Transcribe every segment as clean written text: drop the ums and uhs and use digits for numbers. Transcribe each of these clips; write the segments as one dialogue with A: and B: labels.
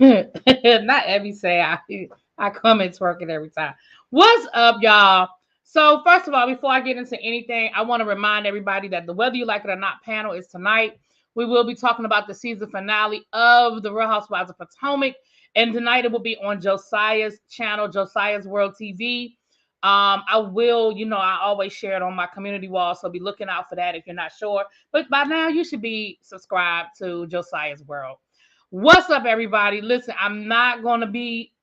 A: Not every say I come and twerk it every time. What's up, y'all? So first of all, before I get into anything, I want to remind everybody that the Whether You Like It or Not panel is tonight. We will be talking about the season finale of The Real Housewives of Potomac, and tonight it will be on Josiah's channel, Josiah's World TV. I will, I always share it on my community wall, so be looking out for that if you're not sure. But by now, you should be subscribed to Josiah's World. What's up, everybody? Listen, I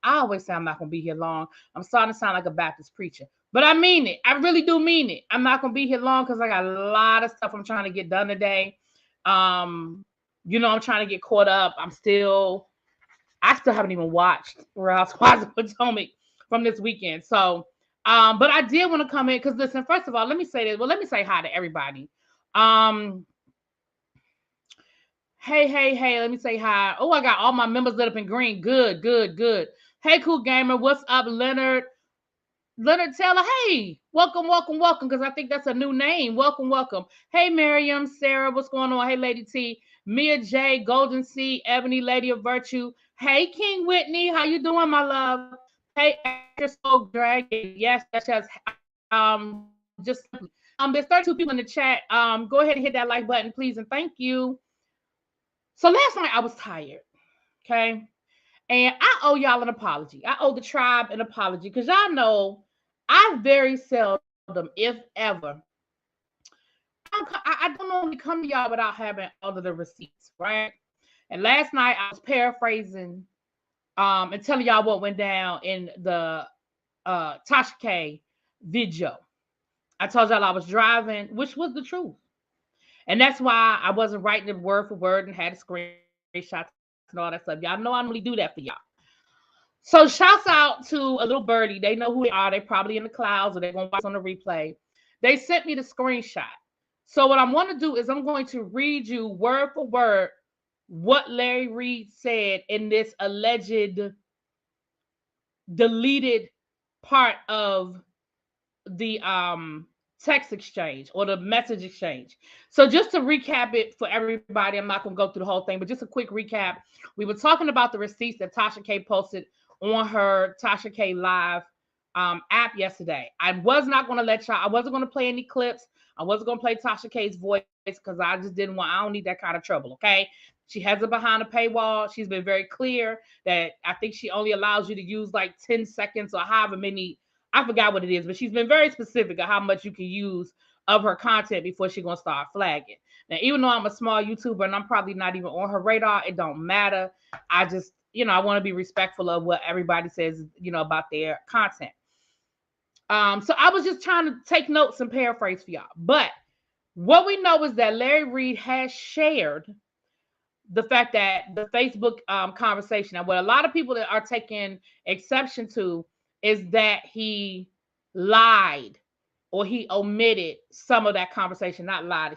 A: always say I'm not going to be here long. I'm starting to sound like a Baptist preacher, but I mean it. I really do mean it. I'm not going to be here long because I got a lot of stuff I'm trying to get done today. I'm trying to get caught up. I still haven't even watched Real Housewives of Potomac from this weekend. So, but I did want to come in because listen, first of all, let me say this. Well, let me say hi to everybody. Hey, let me say hi. Oh, I got all my members lit up in green. Good. Hey, cool gamer. What's up, Leonard Taylor? Hey, welcome. Because I think that's a new name. Welcome. Hey, Miriam, Sarah, what's going on? Hey, Lady T, Mia J, Golden Sea, Ebony, Lady of Virtue. Hey, King Whitney, how you doing, my love? Hey, Actress Soul Dragon. Yes. Just there's 32 people in the chat. Go ahead and hit that like button, please, and thank you. So last night I was tired, okay? And I owe y'all an apology. I owe the tribe an apology because y'all know I very seldom, if ever, I don't normally come to y'all without having all of the receipts, right? And last night I was paraphrasing and telling y'all what went down in the Tasha K video. I told y'all I was driving, which was the truth. And that's why I wasn't writing it word for word and had screenshots and all that stuff. Y'all know I normally do that for y'all. So shouts out to a little birdie. They know who they are. They're probably in the clouds or they're going to watch on the replay. They sent me the screenshot. So what I'm going to do is I'm going to read you word for word what Larry Reid said in this alleged deleted part of the text exchange or the message exchange. So just to recap it for everybody, I'm not going to go through the whole thing, but just a quick recap. We were talking about the receipts that Tasha K posted on her Tasha K Live app yesterday. I was not going to I wasn't going to play any clips. I wasn't going to play Tasha K's voice because I just didn't want, I don't need that kind of trouble, okay? She has it behind a paywall. She's been very clear that I think she only allows you to use like 10 seconds or however many, I forgot what it is, but she's been very specific of how much you can use of her content before she's going to start flagging. Now, even though I'm a small YouTuber and I'm probably not even on her radar, it don't matter. I just, I want to be respectful of what everybody says, about their content. So I was just trying to take notes and paraphrase for y'all. But what we know is that Larry Reid has shared the fact that the Facebook conversation, and what a lot of people that are taking exception to is that he lied or he omitted some of that conversation, not lied,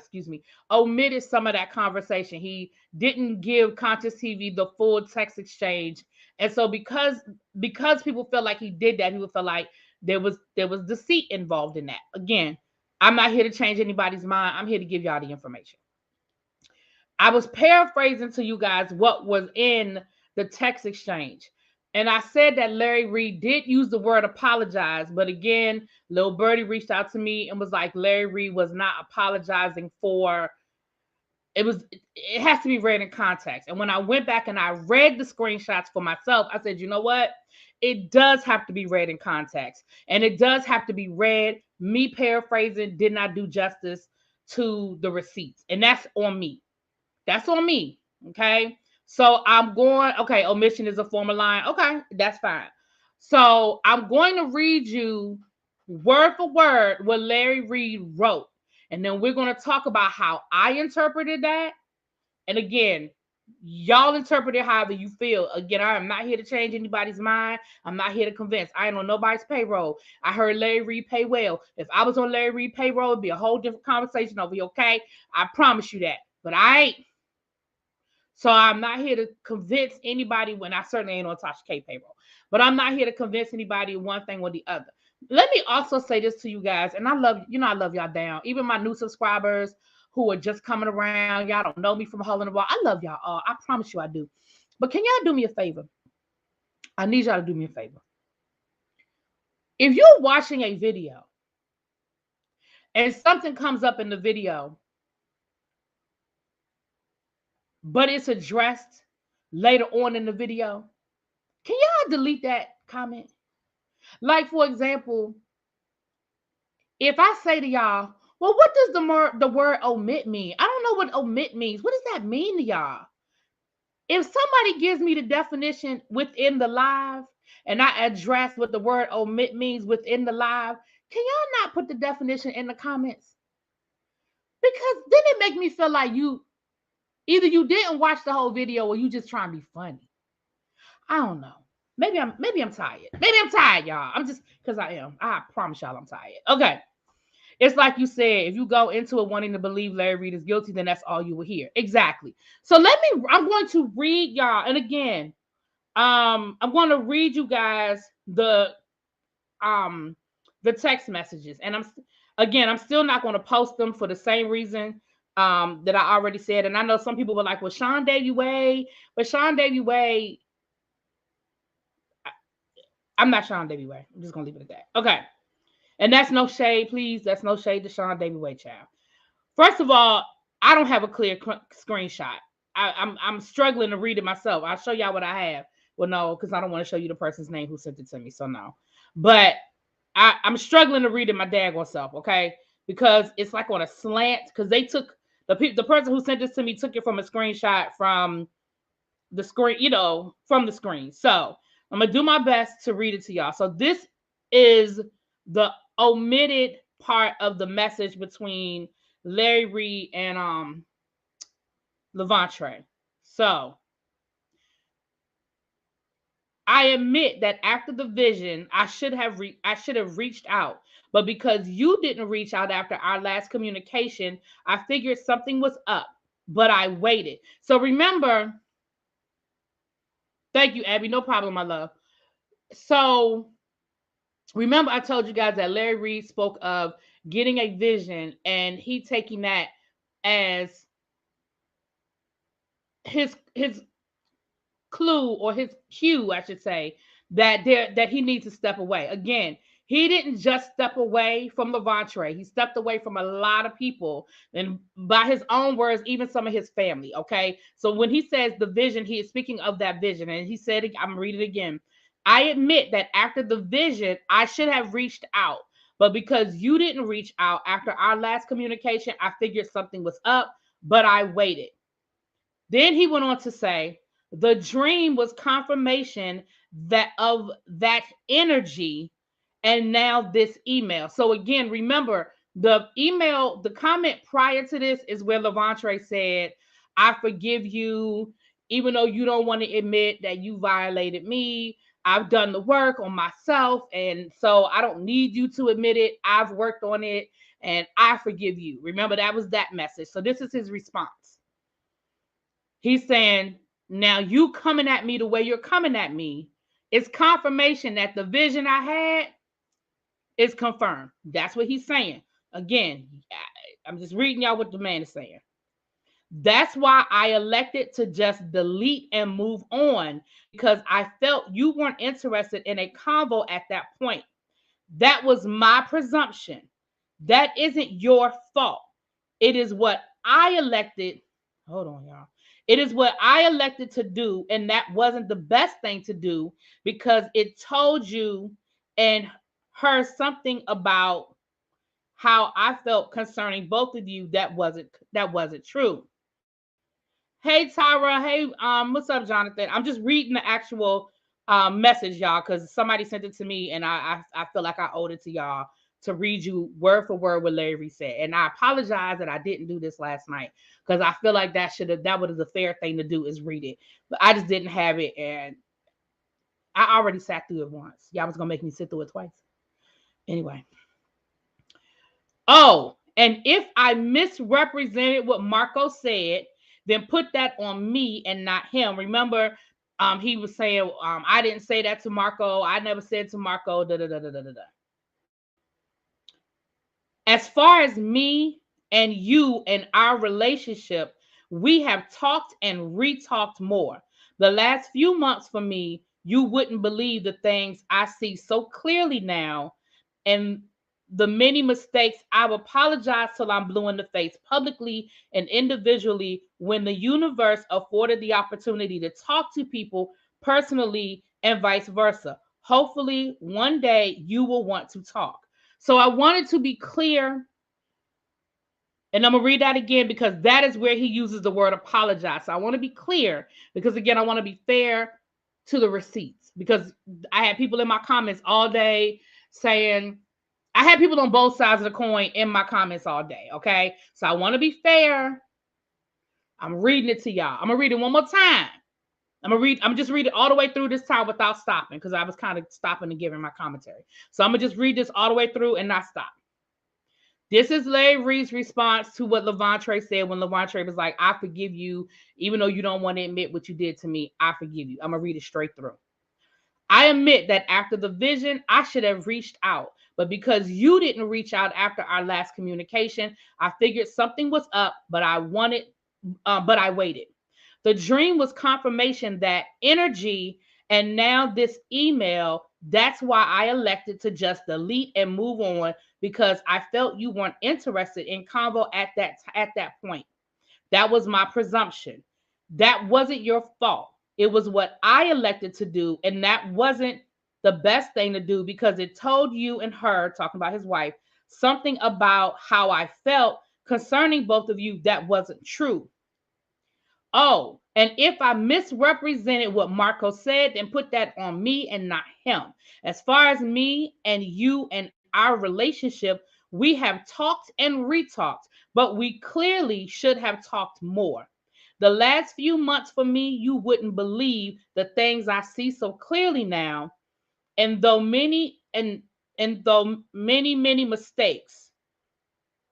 A: omitted some of that conversation. He didn't give Conscious TV the full text exchange. And so because people felt like he did that, he would feel like there was deceit involved in that. Again, I'm not here to change anybody's mind. I'm here to give y'all the information. I was paraphrasing to you guys what was in the text exchange. And I said that Larry Reid did use the word apologize. But again, Lil Birdie reached out to me and was like, Larry Reid was not apologizing for, it has to be read in context. And when I went back and I read the screenshots for myself, I said, you know what? It does have to be read in context. And it does have to be read. Me paraphrasing did not do justice to the receipts. And that's on me. That's on me. Okay. So I'm going, okay, omission is a form of lying. Okay, that's fine. So I'm going to read you word for word what Larry Reid wrote. And then we're going to talk about how I interpreted that. And again, y'all interpret it however you feel. Again, I am not here to change anybody's mind. I'm not here to convince. I ain't on nobody's payroll. I heard Larry Reid pay well. If I was on Larry Reid payroll, it'd be a whole different conversation over here, okay? I promise you that. But I ain't. So I'm not here to convince anybody when I certainly ain't on Tasha K payroll. But I'm not here to convince anybody one thing or the other. Let me also say this to you guys, and I love y'all down. Even my new subscribers who are just coming around, y'all don't know me from a hole in the wall. I love y'all all. I promise you I do. But can y'all do me a favor? I need y'all to do me a favor. If you're watching a video and something comes up in the video, but it's addressed later on in the video, can y'all delete that comment? Like, for example, if I say to y'all, well, what does the word omit mean? I don't know what omit means. What does that mean to y'all? If somebody gives me the definition within the live and I address what the word omit means within the live, can y'all not put the definition in the comments? Because then it make me feel like either you didn't watch the whole video or you just trying to be funny. I don't know. Maybe I'm tired. Maybe I'm tired, y'all. I'm just, because I am. I promise y'all I'm tired. Okay. It's like you said, if you go into it wanting to believe Larry Reid is guilty, then that's all you will hear. Exactly. So I'm going to read y'all. And again, I'm going to read you guys the text messages. And I'm still not going to post them for the same reason that I already said. And I know some people were like, well, Sean Davey Way, but Sean Davey Way, I'm not Sean Davey Way. I'm just going to leave it at that. Okay. And that's no shade, please. That's no shade to Sean Davey Way, child. First of all, I don't have a clear screenshot. I'm struggling to read it myself. I'll show y'all what I have. Well, no, because I don't want to show you the person's name who sent it to me. So no. But I'm struggling to read it my daggone self, okay? Because it's like on a slant. Because they took the person who sent this to me took it from a screenshot from the screen, from the screen. So I'm gonna do my best to read it to y'all. So this is the omitted part of the message between Larry Reid and Levante. So I admit that after the vision, I should have reached out, but because you didn't reach out after our last communication, I figured something was up, but I waited. So remember, thank you, Abby. No problem, my love. So remember, I told you guys that Larry Reid spoke of getting a vision and he taking that as his clue or his cue, I should say, that he needs to step away. Again, he didn't just step away from Levante. He stepped away from a lot of people, and by his own words, even some of his family. Okay, so when he says the vision, he is speaking of that vision, and he said, I'm reading it again. I admit that after the vision, I should have reached out, but because you didn't reach out after our last communication, I figured something was up, but I waited. Then he went on to say, the dream was confirmation of that energy, and now this email. So again, remember the comment prior to this is where Levante said, I forgive you, even though you don't want to admit that you violated me. I've done the work on myself, and so I don't need you to admit it. I've worked on it, and I forgive you. Remember, that was that message. So this is his response. He's saying, now you coming at me the way you're coming at me is confirmation that the vision I had is confirmed. That's what he's saying. Again, I'm just reading y'all what the man is saying. That's why I elected to just delete and move on, because I felt you weren't interested in a convo at that point. That was my presumption. That isn't your fault. It is what I elected. Hold on, y'all. It is what I elected to do, and that wasn't the best thing to do because it told you and her something about how I felt concerning both of you that wasn't true. Hey Tyra, hey, what's up, Jonathan? I'm just reading the actual message, y'all, because somebody sent it to me, and I feel like I owed it to y'all to read you word for word what Larry said. And I apologize that I didn't do this last night because I feel like that was a fair thing to do, is read it. But I just didn't have it, and I already sat through it once. Y'all was gonna make me sit through it twice. Anyway. Oh, and if I misrepresented what Marco said, then put that on me and not him. Remember, he was saying, I didn't say that to Marco. I never said to Marco, da, da, da, da, da, da. As far as me and you and our relationship, we have talked and re-talked more. The last few months for me, you wouldn't believe the things I see so clearly now, and the many mistakes. I've apologized till I'm blue in the face, publicly and individually, when the universe afforded the opportunity to talk to people personally and vice versa. Hopefully, one day you will want to talk. So I wanted to be clear, and I'm going to read that again because that is where he uses the word apologize. So I want to be clear because, again, I want to be fair to the receipts, because I had people in my comments all day saying, I had people on both sides of the coin in my comments all day, okay? So I want to be fair. I'm reading it to y'all. I'm going to read it one more time. I'm just read it all the way through this time without stopping, because I was kind of stopping and giving my commentary. So I'm going to just read this all the way through and not stop. This is Larry Reid's response to what Levontre said when Levontre was like, I forgive you, even though you don't want to admit what you did to me. I forgive you. I'm going to read it straight through. I admit that after the vision, I should have reached out. But because you didn't reach out after our last communication, I figured something was up, but I waited. The dream was confirmation that energy, and now this email. That's why I elected to just delete and move on, because I felt you weren't interested in convo at that point. That was my presumption. That wasn't your fault. It was what I elected to do, and that wasn't the best thing to do, because it told you and her, talking about his wife, something about how I felt concerning both of you that wasn't true. Oh, and if I misrepresented what Marco said, then put that on me and not him. As far as me and you and our relationship, we have talked and re-talked, but we clearly should have talked more. The last few months for me, you wouldn't believe the things I see so clearly now, and though many mistakes,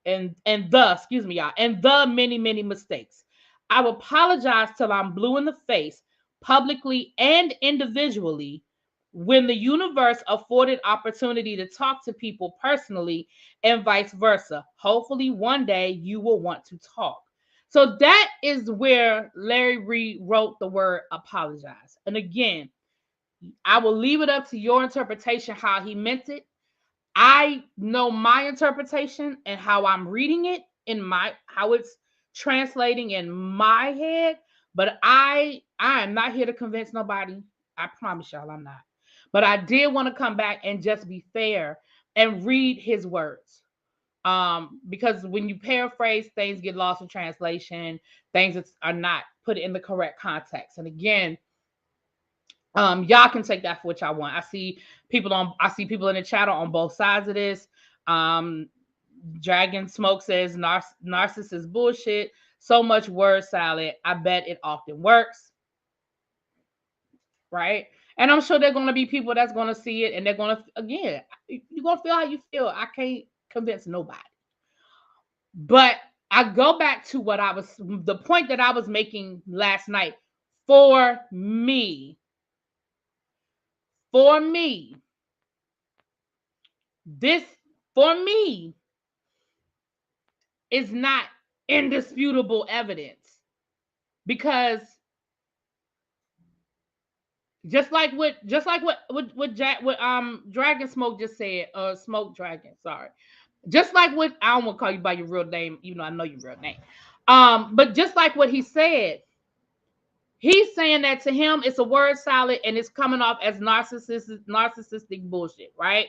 A: and the many mistakes. I've apologized till I'm blue in the face, publicly and individually, when the universe afforded opportunity to talk to people personally and vice versa. Hopefully one day you will want to talk. So that is where Larry Reid wrote the word apologize. And again, I will leave it up to your interpretation how he meant it. I know my interpretation and how I'm reading it in how it's translating in my head, but I am not here to convince nobody. I promise y'all I'm not. But I did want to come back and just be fair and read his words. Because when you paraphrase, things get lost in translation, things are not put in the correct context. And again, y'all can take that for what y'all want. I see people in the chat on both sides of this. Dragon Smoke says narcissist bullshit. So much word salad. I bet it often works. Right? And I'm sure there are going to be people that's going to see it, and they're going to, again, you're going to feel how you feel. I can't convince nobody. But I go back to the point that I was making last night. For me, this, for me, is not indisputable evidence, because just like what Dragon Smoke just said, Smoke Dragon, sorry. Just like what, I don't want to call you by your real name, even though I know your real name. But just like what he said, he's saying that to him it's a word salad and it's coming off as narcissistic bullshit, right?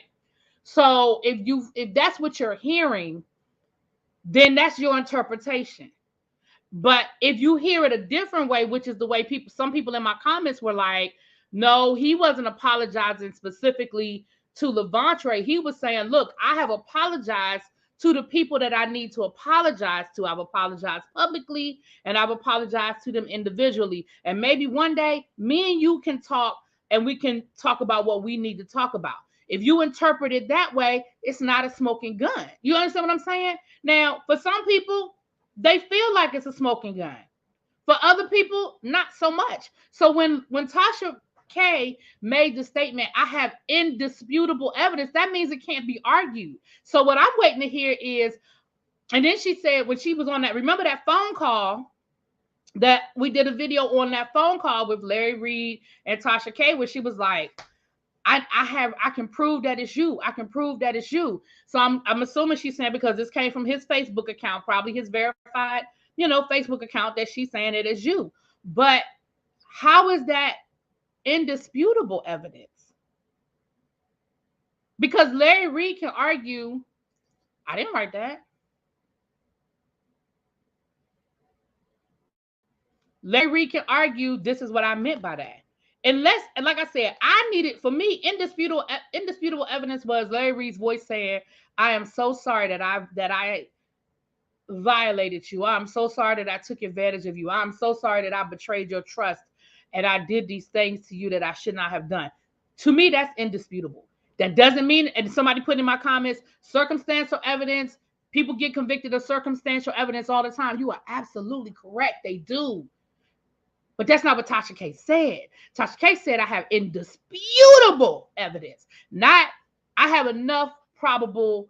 A: So if that's what you're hearing, then that's your interpretation. But if you hear it a different way, which is the way some people in my comments were like, no, he wasn't apologizing specifically to Levontre. He was saying, look, I have apologized to the people that I need to apologize to. I've apologized publicly and I've apologized to them individually. And maybe one day me and you can talk and we can talk about what we need to talk about. If you interpret it that way, it's not a smoking gun. You understand what I'm saying? Now, for some people, they feel like it's a smoking gun. For other people, not so much. So when Tasha K made the statement, I have indisputable evidence, that means it can't be argued. So what I'm waiting to hear is, and then she said when she was on that, remember that phone call that we did a video on that phone call with Larry Reid and Tasha K, where she was like, I can prove that it's you. I can prove that it's you. So I'm assuming she's saying because this came from his Facebook account, probably his verified, Facebook account, that she's saying it is you. But how is that indisputable evidence? Because Larry Reid can argue, I didn't write that. Larry Reid can argue, this is what I meant by that. And like I said, I needed, for me, indisputable evidence was Larry Reid's voice saying, I am so sorry that I violated you. I'm so sorry that I took advantage of you. I'm so sorry that I betrayed your trust and I did these things to you that I should not have done. To me, that's indisputable. That doesn't mean, and somebody put in my comments, circumstantial evidence, people get convicted of circumstantial evidence all the time. You are absolutely correct. They do. But that's not what Tasha K said. Tasha K said, I have indisputable evidence. Not, I have enough probable,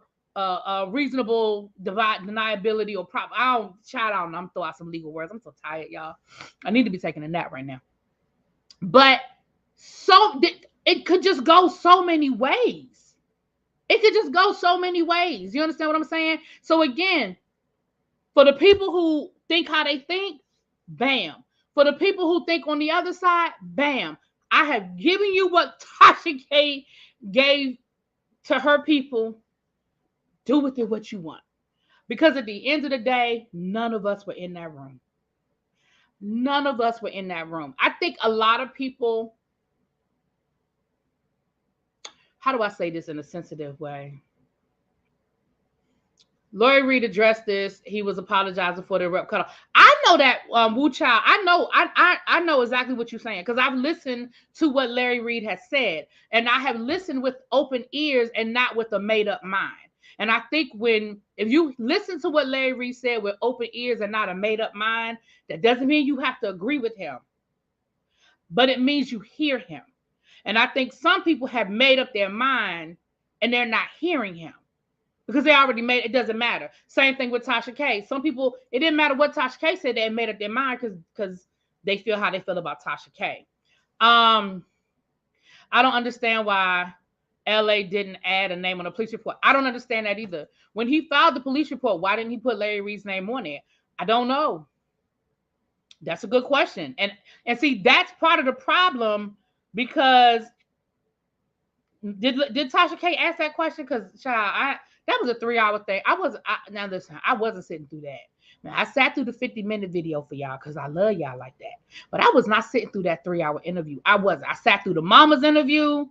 A: reasonable deniability or I'm throwing out some legal words. I'm so tired, y'all. I need to be taking a nap right now. But it could just go so many ways. It could just go so many ways. You understand what I'm saying? So again, for the people who think how they think, bam. For the people who think on the other side, bam. I have given you what Tasha K gave to her people. Do with it what you want. Because at the end of the day, none of us were in that room. None of us were in that room. I think a lot of people, how do I say this in a sensitive way? Larry Reid addressed this. He was apologizing for the rep cutoff. I know that Wu Chow. I know exactly what you're saying because I've listened to what Larry Reid has said, and I have listened with open ears and not with a made up mind. And I think if you listen to what Larry Reid said with open ears and not a made up mind, that doesn't mean you have to agree with him, but it means you hear him. And I think some people have made up their mind and they're not hearing him. Because they already made it, doesn't matter. Same thing with Tasha K. Some people, it didn't matter what Tasha K said, they made up their mind because they feel how they feel about Tasha K. I don't understand why LA didn't add a name on the police report. I don't understand that either. When he filed the police report, why didn't he put Larry Reid's name on it? I don't know. That's a good question. And see, that's part of the problem because did Tasha K ask that question? Because child, that was a 3-hour thing. Now listen, I wasn't sitting through that. Now, I sat through the 50-minute video for y'all because I love y'all like that. But I was not sitting through that 3-hour interview. I wasn't. I sat through the mama's interview.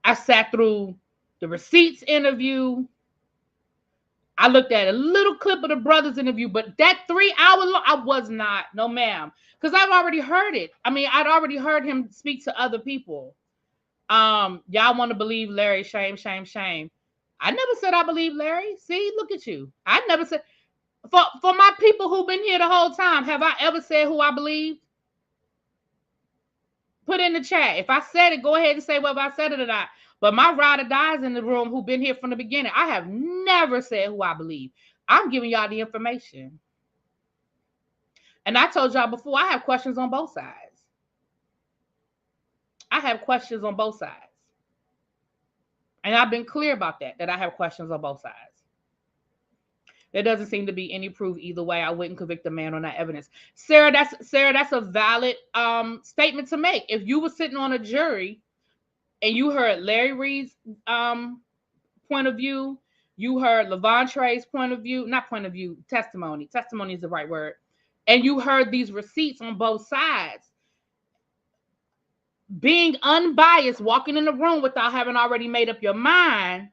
A: I sat through the receipts interview. I looked at a little clip of the brothers interview, but that 3-hour long, I was not. No, ma'am. Because I've already heard it. I mean, I'd already heard him speak to other people. Y'all want to believe Larry, shame, shame, shame. I never said I believe Larry. See, look at you. I never said, for my people who've been here the whole time, have I ever said who I believe? Put in the chat. If I said it, go ahead and say whether I said it or not. But my ride or dies in the room who've been here from the beginning, I have never said who I believe. I'm giving y'all the information. And I told y'all before, I have questions on both sides. I have questions on both sides. And I've been clear about that I have questions on both sides. There doesn't seem to be any proof either way. I wouldn't convict a man on that evidence. Sarah, that's a valid statement to make. If you were sitting on a jury and you heard Larry Reid's point of view, you heard Levantre's point of view, not point of view, testimony. Testimony is the right word. And you heard these receipts on both sides. Being unbiased, walking in the room without having already made up your mind.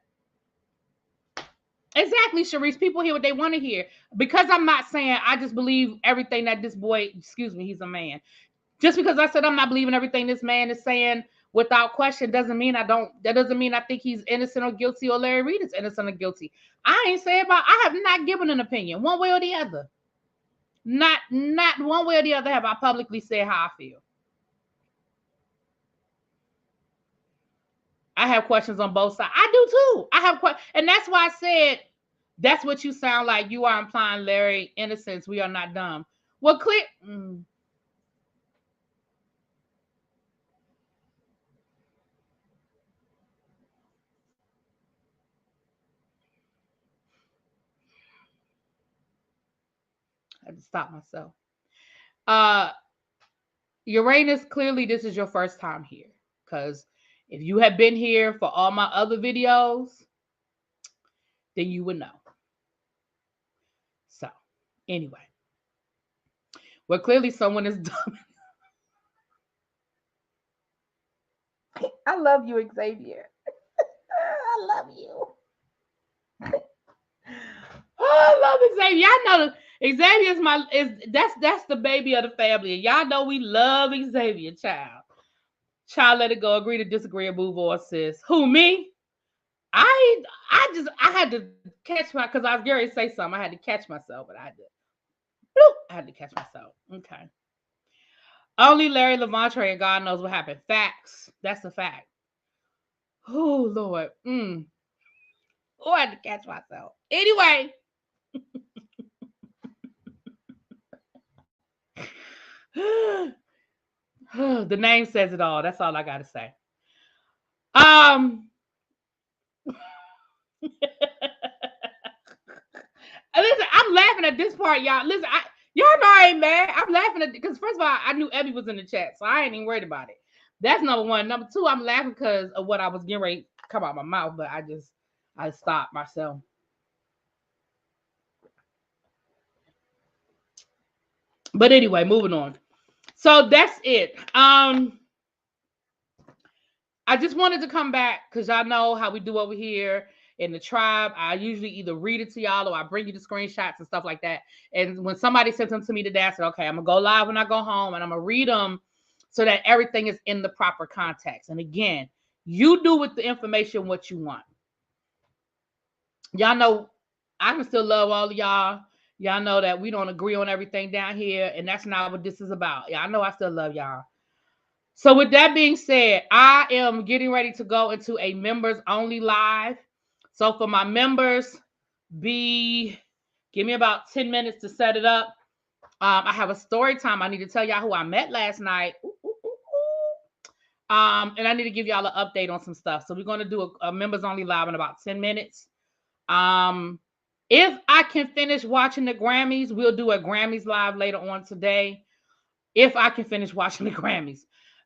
A: Exactly, Sharice. People hear what they want to hear. Because I'm not saying I just believe everything that this boy, he's a man. Just because I said I'm not believing everything this man is saying without question doesn't mean that doesn't mean I think he's innocent or guilty or Larry Reid is innocent or guilty. I have not given an opinion one way or the other. Not one way or the other have I publicly said how I feel. I have questions on both sides. I do too. I have questions. And that's why I said, that's what you sound like. You are implying Larry innocence. We are not dumb. Well, clear. I had to stop myself. Uh, Uranus, clearly this is your first time here. Because if you had been here for all my other videos, then you would know. So, anyway, well, clearly someone is dumb. I love you, Xavier. I love you. Oh, I love Xavier. Y'all know Xavier's that's the baby of the family. And y'all know we love Xavier, child. Child, let it go. Agree to disagree or move on, sis. Who, me? I I had to catch my because I was going to say something. I had to catch myself, but I had to catch myself. Okay. Only Larry Levantre and God knows what happened. Facts. That's a fact. Oh Lord. Oh, I had to catch myself. Anyway. The name says it all. That's all I gotta say. Um Listen, I'm laughing at this part, y'all. Listen, y'all know I ain't mad. I'm laughing at because first of all, I knew Evie was in the chat, so I ain't even worried about it. That's number one. Number two, I'm laughing because of what I was getting ready to come out my mouth, but I stopped myself. But anyway, moving on. So that's it. I just wanted to come back because y'all know how we do over here in the tribe. I usually either read it to y'all or I bring you the screenshots and stuff like that. And when somebody sends them to me today, I said, okay, I'm going to go live when I go home and I'm going to read them so that everything is in the proper context. And again, you do with the information what you want. Y'all know I can still love all of y'all. Y'all know that we don't agree on everything down here, and that's not what this is about. Y'all know I still love y'all. So with that being said, I am getting ready to go into a members only live. So for my members, give me about 10 minutes to set it up. I have a story time. I need to tell y'all who I met last night. And I need to give y'all an update on some stuff. So we're going to do a members only live in about 10 minutes. If I can finish watching the Grammys, we'll do a Grammys live later on today. If I can finish watching the Grammys.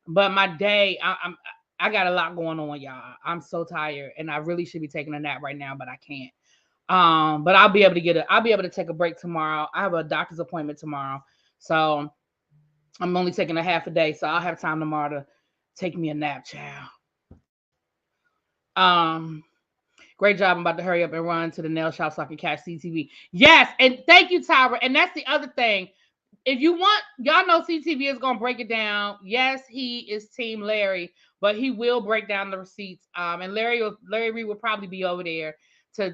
A: But my day, I got a lot going on, y'all. I'm so tired, and I really should be taking a nap right now, but I can't. But I'll be able to take a break tomorrow. I have a doctor's appointment tomorrow, so I'm only taking a half a day, so I'll have time tomorrow to take me a nap, child. Great job. I'm about to hurry up and run to the nail shop so I can catch CTV. Yes, and thank you, Tyra. And that's the other thing. If you want, y'all know CTV is going to break it down. Yes, he is Team Larry, but he will break down the receipts. And Larry Reid will probably be over there to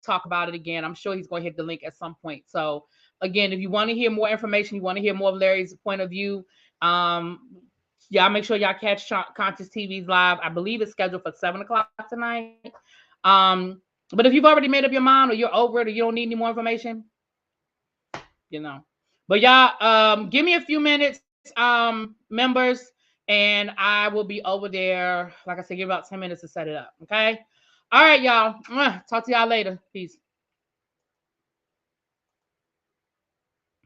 A: talk about it again. I'm sure he's going to hit the link at some point. So again, if you want to hear more information, you want to hear more of Larry's point of view, y'all make sure y'all catch Conscious TV's live. I believe it's scheduled for 7:00 tonight. But if you've already made up your mind or you're over it or you don't need any more information, you know. But y'all, give me a few minutes, members, and I will be over there. Like I said, give about 10 minutes to set it up. Okay. All right, y'all. Talk to y'all later. Peace.